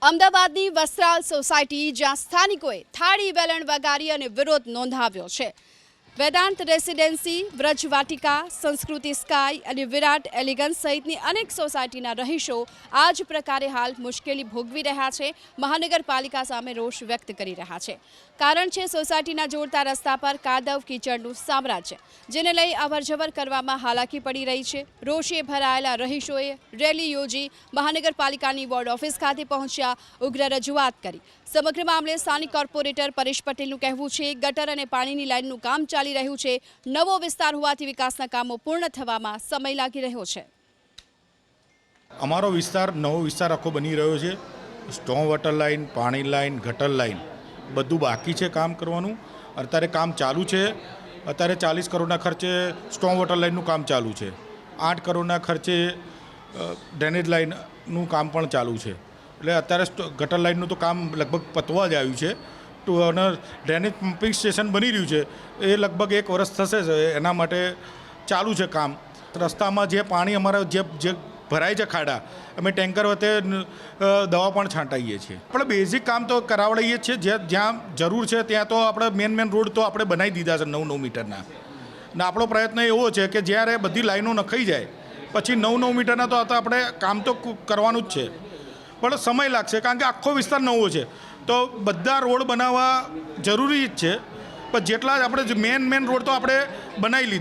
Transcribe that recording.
અમદાવાદની વસ્ત્રાલ સોસાયટી જ્યાં સ્થાનિકોએ થાળી વેલણ વગાડી અને વિરોધ નોંધાવ્યો છે। વેદાંત રેસિડેન્સી, વ્રજવાટિકા, સંસ્કૃતિ સ્કાય અને વિરાટ એલિગન્સ સહિતની અનેક સોસાયટીના રહીશો આ જ પ્રકારે હાલ મુશ્કેલી ભોગવી રહ્યા છે। મહાનગરપાલિકા સામે રોષ વ્યક્ત કરી રહ્યા છે। કારણ છે સોસાયટીના જોડતા રસ્તા પર કાદવ કીચડનું સામ્રાજ્ય, જેને લઈ અવરજવર કરવામાં હાલાકી પડી રહી છે। રોષે ભરાયેલા રહીશોએ રેલી યોજી મહાનગરપાલિકાની વોર્ડ ઓફિસ ખાતે પહોંચ્યા, ઉગ્ર રજૂઆત કરી। સમગ્ર મામલે સ્થાનિક કોર્પોરેટર પરેશ પટેલનું કહેવું છે ગટર અને પાણીની લાઇનનું કામ ચાલી રહ્યું છે। નવો વિસ્તાર હોવાથી વિકાસના કામો પૂર્ણ થવામાં સમય લાગી રહ્યો છે। અમારો વિસ્તાર નવો વિસ્તાર આખો બની રહ્યો છે। સ્ટોમ વોટર લાઇન, પાણી લાઇન, ગટર લાઇન બધું બાકી છે કામ કરવાનું। અત્યારે કામ ચાલુ છે। અત્યારે 40 કરોડના ખર્ચે સ્ટોમ વોટર લાઇનનું કામ ચાલુ છે। 8 કરોડના ખર્ચે ડ્રેનેજ લાઇનનું કામ પણ ચાલુ છે। એટલે અત્યારે ગટર લાઇનનું તો કામ લગભગ પતવા જ આવ્યું છે। તો અને ડ્રેનેજ પમ્પિંગ સ્ટેશન બની રહ્યું છે, એ લગભગ 1 વર્ષ થશે, એના માટે ચાલુ છે કામ। રસ્તામાં જે પાણી અમારા જે ભરાય છે ખાડા, અમે ટેન્કર વખતે દવા પણ છાંટાઈએ છીએ। આપણે બેઝિક કામ તો કરાવડાવીએ છીએ, જ્યાં જરૂર છે ત્યાં તો આપણે મેન રોડ તો આપણે બનાવી દીધા છે 9 મીટરના। ને આપણો પ્રયત્ન એવો છે કે જ્યારે બધી લાઈનો નખાઈ જાય પછી 9 મીટરના તો આપણે કામ તો કરવાનું જ છે, પણ સમય લાગશે કારણ કે આખો વિસ્તાર નવો છે। તો બધા રોડ બનાવવા જરૂરી જ છે, પણ જેટલા જ આપણે મેન રોડ તો આપણે બનાવી લીધા।